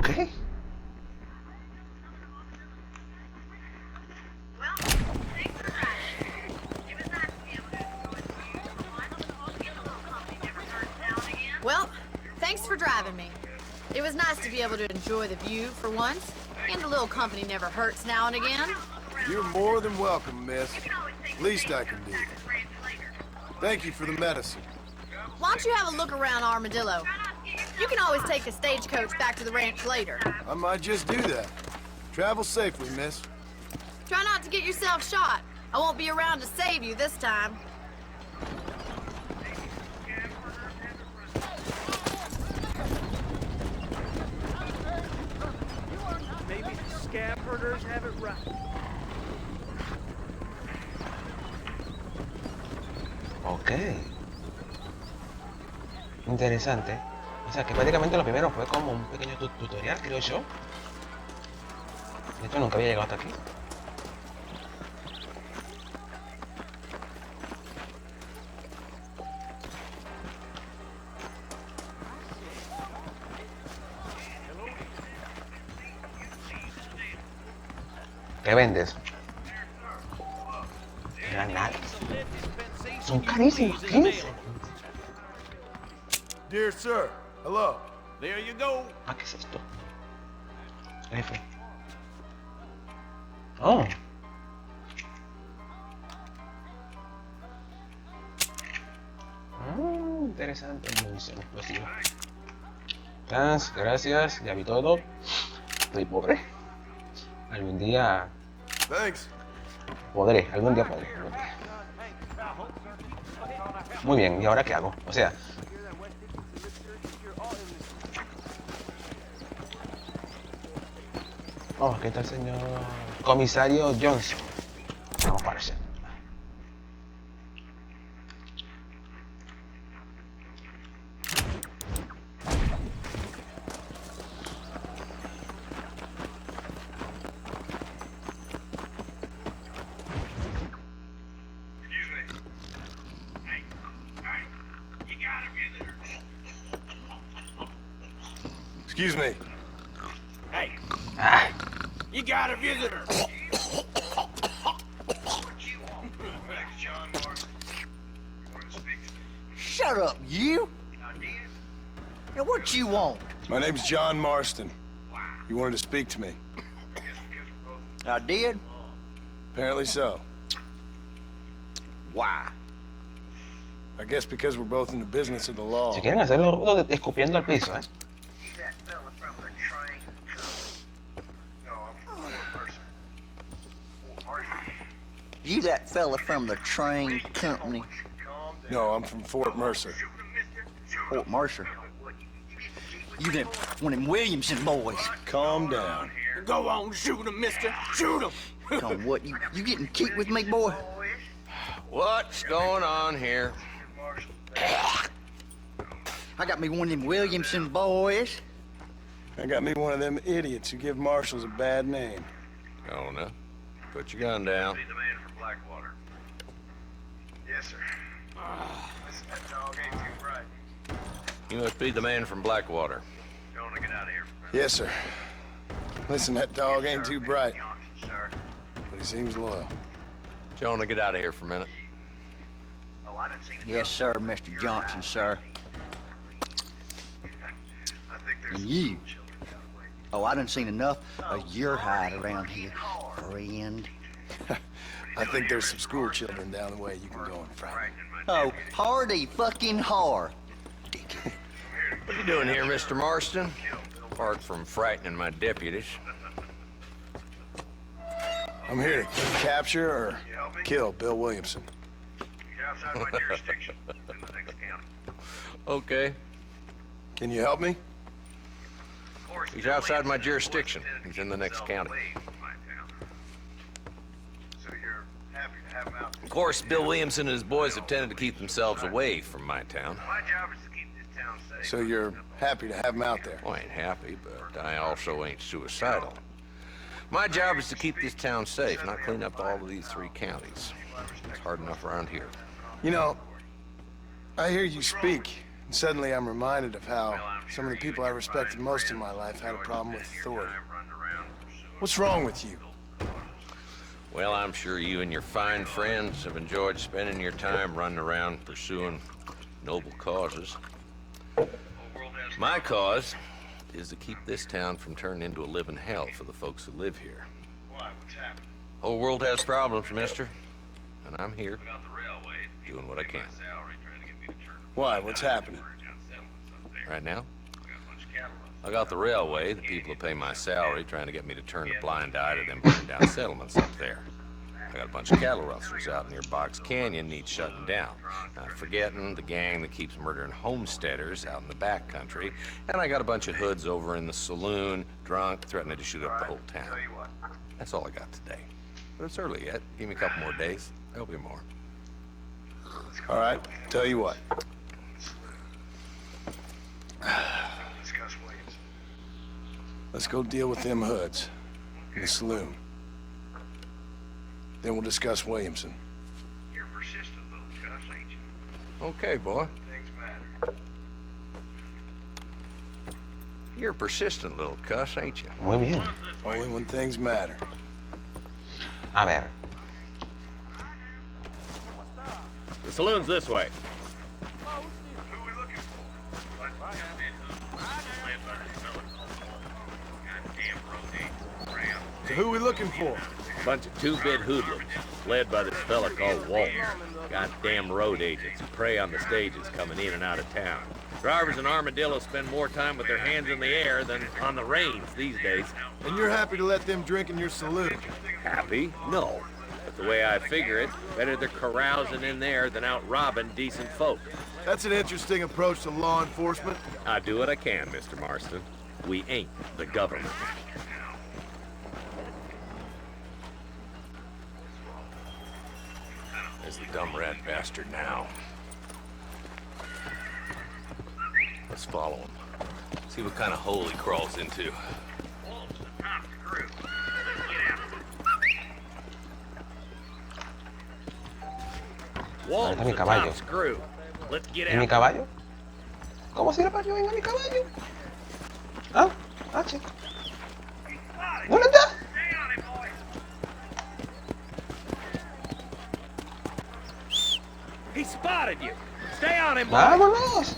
¿qué? Well, thanks for driving me. It was nice to be able to enjoy the view for once, and a little company never hurts now and again. You're more than welcome, miss. Least I can do. Thank you for the medicine. Why don't you have a look around Armadillo? You can always take a stagecoach back to the ranch later. I might just do that. Travel safely, miss. Try not to get yourself shot. I won't be around to save you this time. Maybe the scab herders have it right. Ok. Interesante. O sea que prácticamente lo primero fue como un pequeño tutorial, creo yo. De hecho nunca había llegado hasta aquí. ¿Qué vendes? Granadas. Son carísimos, 15. Dear sir, hello. There you go. Ah, ¿qué es esto? F. Oh. Interesante. Munición explosiva. Gracias, ya vi todo. Estoy pobre. Algún día Thanks. podré, algún día podré. Muy bien, ¿y ahora qué hago? O sea... Oh, ¿qué tal, señor comisario Johnson? Vamos para allá. Excuse me. Hey, you got a visitor. Shut up, you! Now, what you want? My name's John Marston. You wanted to speak to me. I did? Apparently so. Why? I guess because we're both in the business of the law. Si quieren hacerlo escupiendo al piso, ¿eh? You that fella from the train company? No, I'm from Fort Mercer. Fort Mercer? You them one of them Williamson boys? Calm down. Go on, shoot him, mister. Shoot him. Come, what, you getting kicked with me, boy? What's going on here? I got me one of them Williamson boys. I got me one of them idiots who give marshals a bad name. Oh, no. Put your gun down. Yes, sir. Listen, that dog ain't too bright. You must be the man from Blackwater. You want to get out of here? Yes, sir. Listen, that dog ain't too bright, Sir. but he seems loyal. You want to get out of here for a minute? Oh, I didn't see the Yes, sir, Mr. Johnson, sir. I think there's And you? Oh, I done seen enough of your hide around here, friend. I think there's some school children down the way you can go and frighten. Oh, hardy fucking har. What are you doing here, Mr. Marston? Apart from frightening my deputies. I'm here to capture or kill Bill Williamson. He's outside my jurisdiction in the next county. Okay. Can you help me? Of course, He's outside my jurisdiction. He's in the next county. So you're happy to have him out. Of course, Bill Williamson and his boys have tended to keep themselves away from my town. My job is to keep this town safe. So you're happy to have him out there? Well, I ain't happy, but I also ain't suicidal. My job is to keep this town safe, not clean up all of these 3 counties. It's hard enough around here. You know, I hear you speak And suddenly I'm reminded of how some of the people I respected most in my life had a problem with authority. What's wrong with you? Well, I'm sure you and your fine friends have enjoyed spending your time running around pursuing noble causes. My cause is to keep this town from turning into a living hell for the folks who live here. Whole world has problems, mister, and I'm here doing what I can. Why? What's happening? Right now, I got the railway, the people who pay my salary, trying to get me to turn a blind eye to them burning down settlements up there. I got a bunch of cattle rustlers out near Box Canyon needs shutting down. Not forgetting the gang that keeps murdering homesteaders out in the back country. And I got a bunch of hoods over in the saloon, drunk, threatening to shoot up the whole town. That's all I got today. But it's early yet. Give me a couple more days. There'll be more. All right, tell you what. Let's go deal with them hoods in the saloon. Then we'll discuss Williamson. You're persistent little cuss, ain't you? Okay, boy. Things matter. You're a persistent little cuss, ain't you? Muy bien. Only when things matter. A ver. The saloon's this way. So who are we looking for? Bunch of two-bit hoodlums, led by this fella called Walton. Goddamn road agents who prey on the stages coming in and out of town. Drivers in Armadillo spend more time with their hands in the air than on the reins these days. And you're happy to let them drink in your saloon? Happy? No. But the way I figure it, better they're carousing in there than out robbing decent folk. That's an interesting approach to law enforcement. I do what I can, Mr. Marston. We ain't the government. There's the dumb rat bastard now. Let's follow him. See what kind of hole he crawls into. ¿Dónde está mi caballo? ¿Y mi caballo? ¿Cómo se le parió a mi caballo? Ah, H. ¿Dónde está? He spotted you. Stay on him, boy. Vámonos.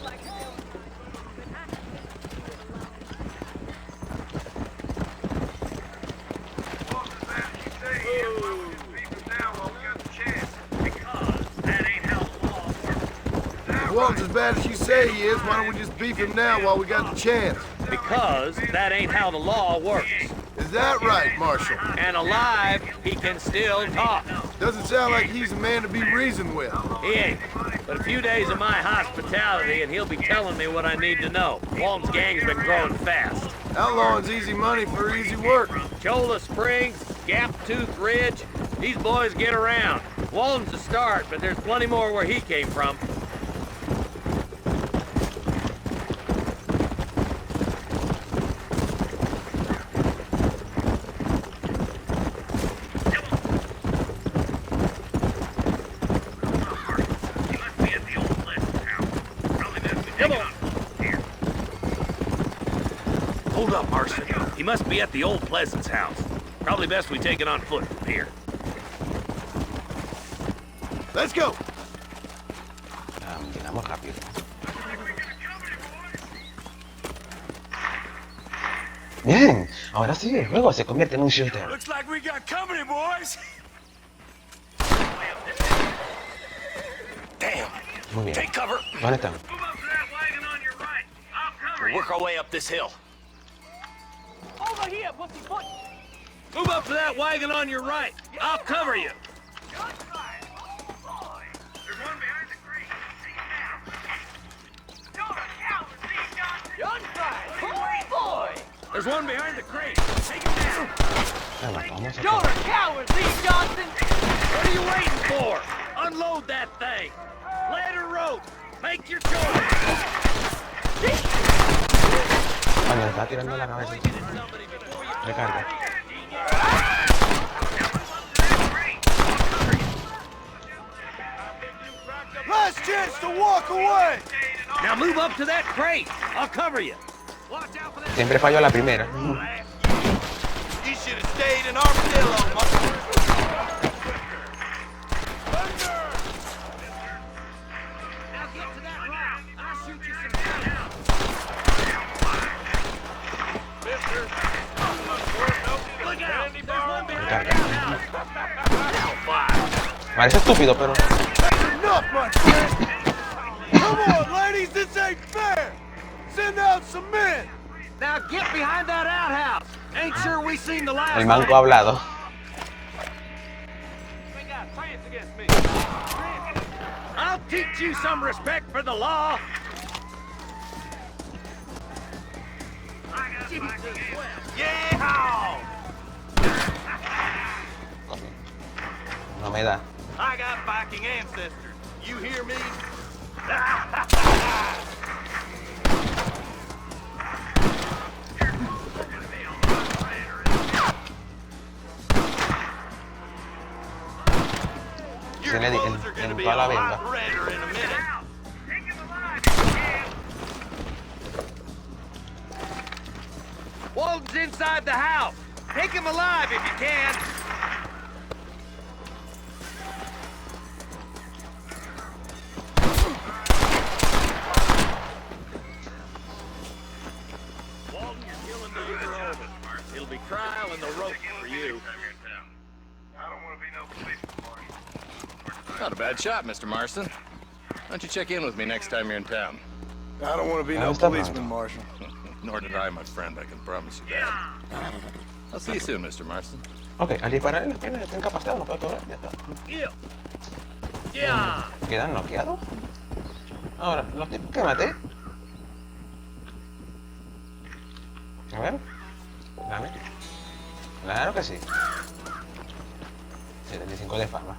If Walton's as bad as you say he is, why don't we just beef him now while we got the chance? Because that ain't how the law works. Is that right, Marshal? And alive, he can still talk. Doesn't sound like he's a man to be reasoned with. He ain't. But a few days of my hospitality and he'll be telling me what I need to know. Walton's gang's been growing fast. Outlawing's easy money for easy work. Cholla Springs, Gap Tooth Ridge, these boys get around. Walton's a start, but there's plenty more where he came from. Hold up, Marston. He must be at the old Pleasance house. Probably best we take it on foot from here. Let's go. Llegamos rápido. Bien, ahora sí el juego se convierte en un shooter. Looks like we got company, boys. Damn. Muy bien. Take cover. ¿Dónde están? We'll work our way up this hill. Over here, pussyfoot! Move up to that wagon on your right. I'll cover you. There's one behind the crate. Take him down. You're a coward, Lee Johnson! What are you waiting for? Unload that thing. Ladder rope. Make your choice. Cuando le está tirando la cabeza. Recarga. Last chance to walk away! Now move up to that crate. I'll cover you. Watch out for that. Siempre fallo a la primera. You should have stayed in Armadillo, motherfucker. Now get to that rock. I'll shoot you some down. Mister, look out. There's one behind Carga. fire. Parece estúpido, pero... Enough, my friend! Come on, ladies, this ain't fair! Send out some men! Now get behind that outhouse. Ain't sure we seen the last El manco ha hablado. I'll teach you some respect for the law. Yeah! No me da. I got Viking ancestors. You hear me? Se le en toda la venda. Walton's inside the house. Take him alive if you can. Walton, your killing days are over. It'll be trial and the rope for you. Not a bad shot, Mr. Marston. Why don't you check in with me next time you're in town? I don't want to be no policeman, Marshal. Nor did I, my friend, I can promise you that. I'll see you soon, Mr. Marston. Ok, al disparar en las piernas está incapacitado, no puede correr, ya está. Quedan noqueados. Ahora, los tipos que maté. A ver. Dame. Claro que sí. 75 de fama.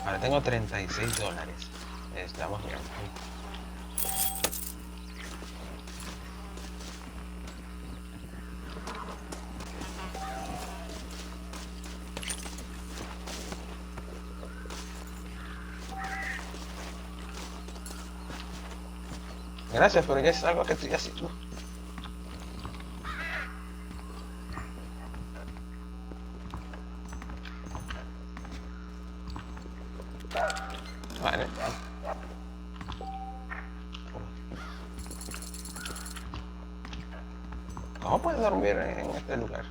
Ahora tengo $36. Estamos bien. Gracias, pero ya es algo que estoy haciendo. Vale. ¿Cómo puedes dormir en este lugar?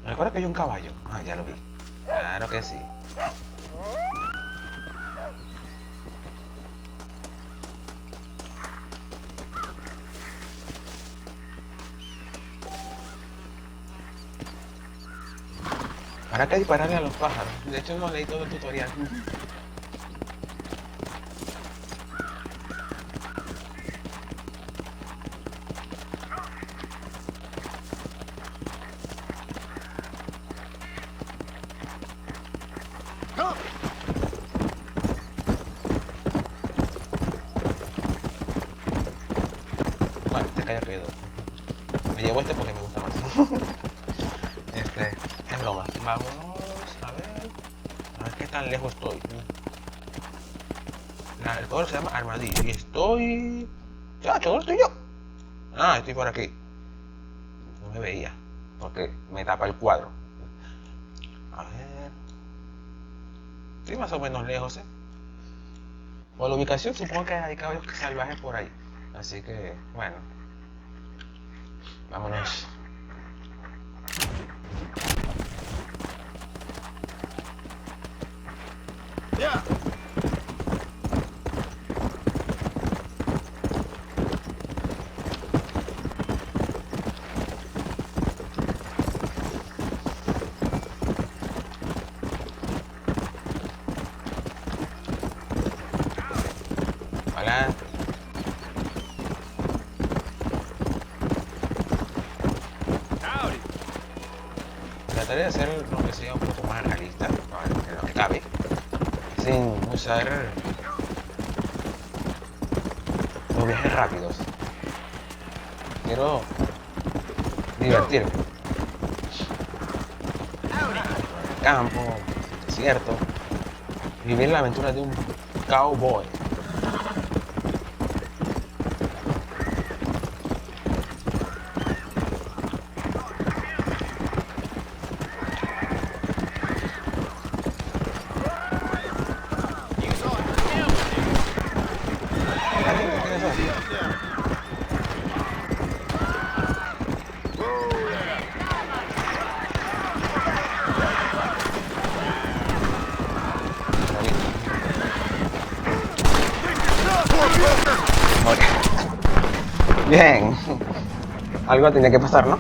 Recuerda que hay un caballo. Ah, ya lo vi. Claro que sí. Ahora que dispararle a los pájaros. De hecho no leí todo el tutorial. Bueno, este calla quedó. Me llevo este porque me gusta más. Es broma. Vamos a ver qué tan lejos estoy. El cuadro se llama armadillo y estoy... ¡Chacho, ¿dónde estoy yo? Ah, estoy por aquí. No me veía porque me tapa el cuadro. A ver... Estoy más o menos lejos, Por la ubicación supongo que hay caballos salvajes por ahí. Así que, bueno. Vámonos. Ya. Hola. Howdy. trataré de hacer lo que sea un poco más realista, en lo que cabe, sin usar los viajes rápidos. Quiero divertirme. Campo, desierto, vivir la aventura de un cowboy. Bien. Algo tiene que pasar, ¿no?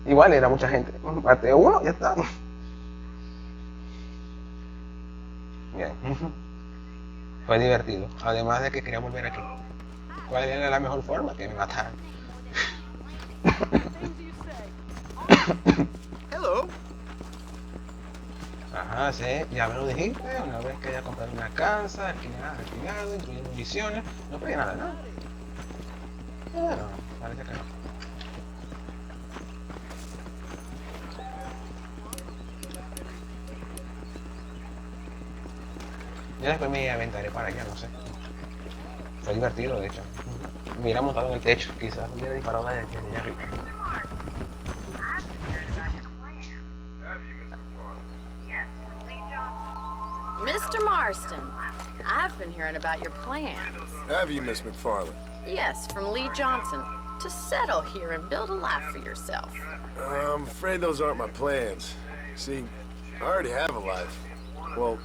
Igual era mucha gente. Maté uno, ya está. Bien. Fue divertido. Además de que quería volver aquí. ¿Cuál era la mejor forma? Que me mataran. Hello. Ajá, sí, ya me lo dijiste. Una vez que ya compré una casa, alquilado, incluyendo municiones. No pedí nada, ¿no? Bueno, parece que no. Yo después me aventaré para allá, no sé. Fue divertido, de hecho. Me hubiera montado en el techo, quizás me hubiera disparado desde allá arriba. Mr. Marston, I've been hearing about your plans. Have you, Miss McFarland? Yes, from Lee Johnson. To settle here and build a life for yourself. I'm afraid those aren't my plans. See, I already have a life. Well,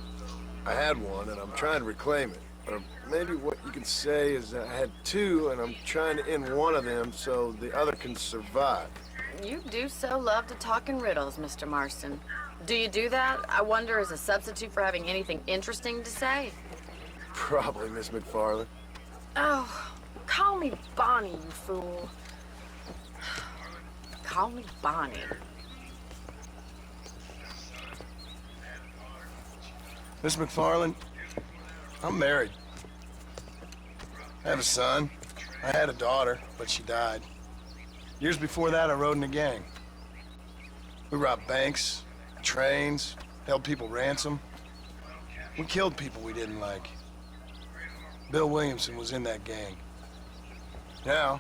I had one, and I'm trying to reclaim it. Or maybe what you could say is that I had two, and I'm trying to end one of them so the other can survive. You do so love to talk in riddles, Mr. Marston. Do you do that, I wonder, as a substitute for having anything interesting to say? Probably, Miss McFarland. Oh, call me Bonnie, you fool. Call me Bonnie. Miss McFarland, I'm married. I have a son. I had a daughter, but she died. Years before that, I rode in a gang. We robbed banks, trains, held people ransom. We killed people we didn't like. Bill Williamson was in that gang. Now,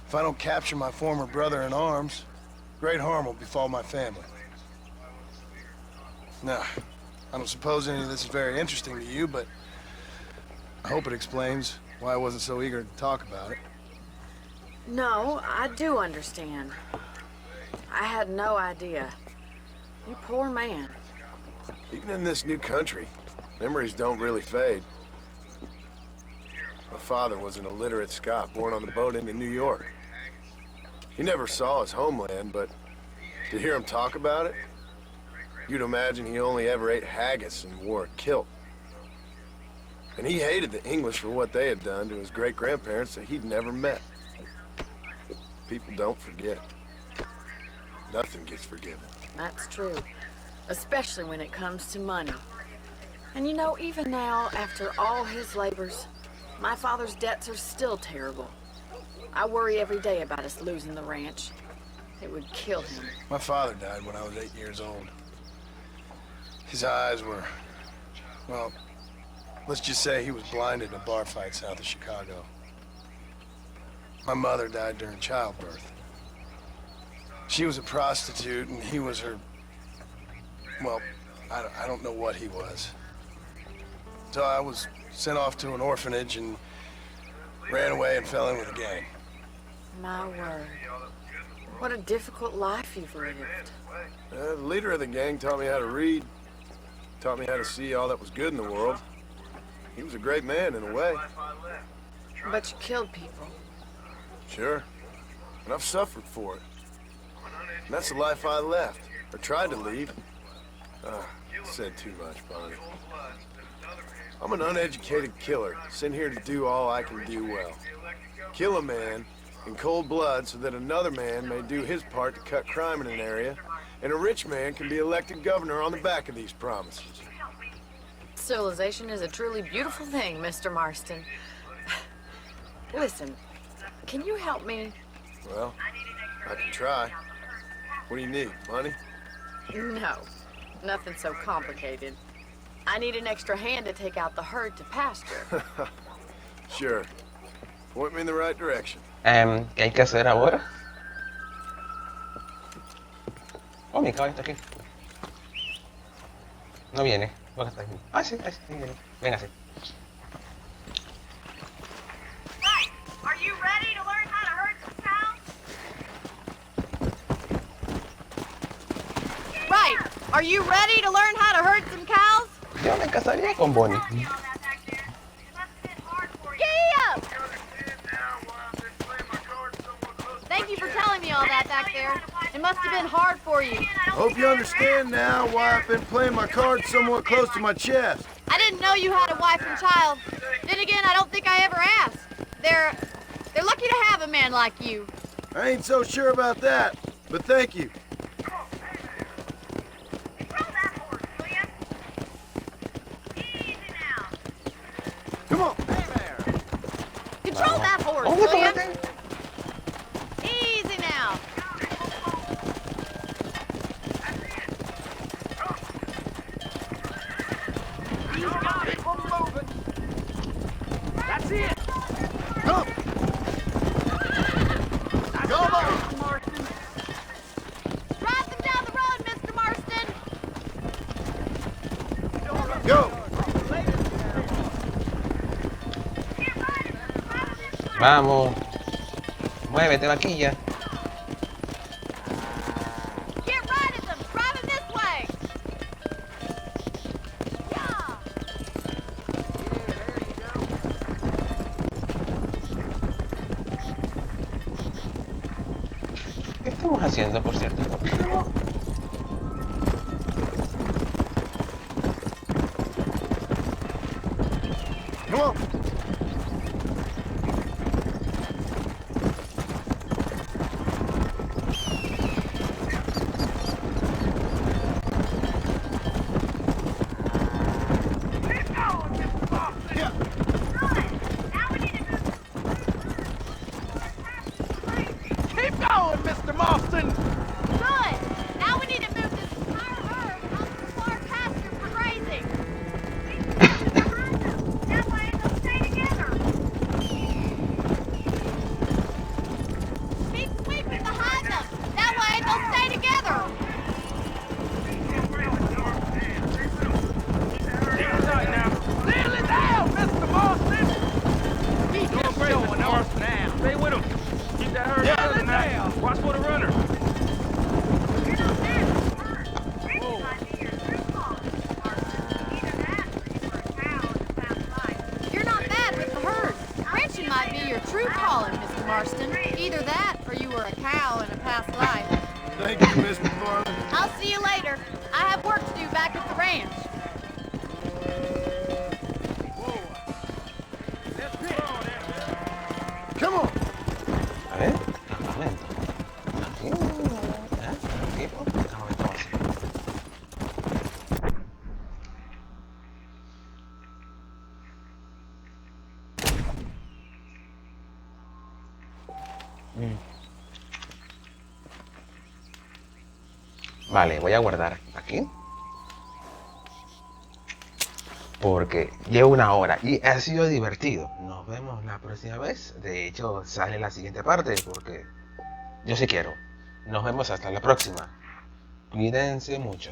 if I don't capture my former brother in arms, great harm will befall my family. Now, I don't suppose any of this is very interesting to you, but I hope it explains why I wasn't so eager to talk about it. No, I do understand. I had no idea. You poor man. Even in this new country, memories don't really fade. My father was an illiterate Scot born on the boat into New York. He never saw his homeland, but to hear him talk about it, you'd imagine he only ever ate haggis and wore a kilt. And he hated the English for what they had done to his great-grandparents that he'd never met. People don't forget. Nothing gets forgiven. That's true. Especially when it comes to money. And you know, even now, after all his labors, my father's debts are still terrible. I worry every day about us losing the ranch. It would kill him. My father died when I was 8 years old. His eyes were, well, let's just say he was blinded in a bar fight south of Chicago. My mother died during childbirth. She was a prostitute and he was her, well, I don't know what he was. So I was sent off to an orphanage and ran away and fell in with a gang. My word. What a difficult life you've lived. The leader of the gang taught me how to read, taught me how to see all that was good in the world. He was a great man in a way. But you killed people. Sure. And I've suffered for it. And that's the life I left, or tried to lead. Said too much, Bonnie. I'm an uneducated killer, sent here to do all I can do well. Kill a man in cold blood so that another man may do his part to cut crime in an area, and a rich man can be elected governor on the back of these promises. Civilization is a truly beautiful thing, Mr. Marston. Listen, can you help me? Well, I can try. What do you need, money? No, nothing so complicated. I need an extra hand to take out the herd to pasture. Sure. Point me in the right direction. ¿Qué hay que hacer ahora? Oh, mi caballo está aquí. No viene. ¿Dónde está aquí? Ah, sí, sí, viene. Véngase. Right. Are you ready to learn how to herd some cows? Right. Are you ready to learn how to herd some cows? Yo me casaría con Bonnie. Thank you for telling me all that back there. It must have been hard for you. Hope you understand now why I've been playing my cards somewhat close to my chest. I didn't know you had a wife and child. Then again, I don't think I ever asked. They're lucky to have a man like you. I ain't so sure about that, but thank you. Come on. Control that horse, will you? Easy now. You got it. I'm moving. That's it. Come. Come on. Marston. Drive them down the road, Mr. Marston. Go. Vamos. Muévete, vaquilla. Get right at them. Drive them this way. Yeah. ¿Qué estamos haciendo, por cierto? Come on. Keep going, Mr. Marston. Good. Now we need to move this entire herd out to the far pasture for grazing. That way they'll stay together. Keep sweeping behind them. That way they'll stay together. Keep tight now. Settle it down, Mr. Marston. Keep going, Marston. Now. Stay with him. Keep that herd together now. Watch for the runner. You're not bad with the herd. Ranching might be your true calling, Mr. Marston. Either that, or you were a cow in a past life. Thank you, Miss McFarland. I'll see you later. I have work to do back at the ranch. Come on. A ver, campamento. Tranquilo, campamento básico. Vale, voy a guardar aquí. Porque llevo una hora y ha sido divertido. Nos vemos la próxima vez. De hecho, sale la siguiente parte porque yo sí quiero. Nos vemos hasta la próxima. Cuídense mucho.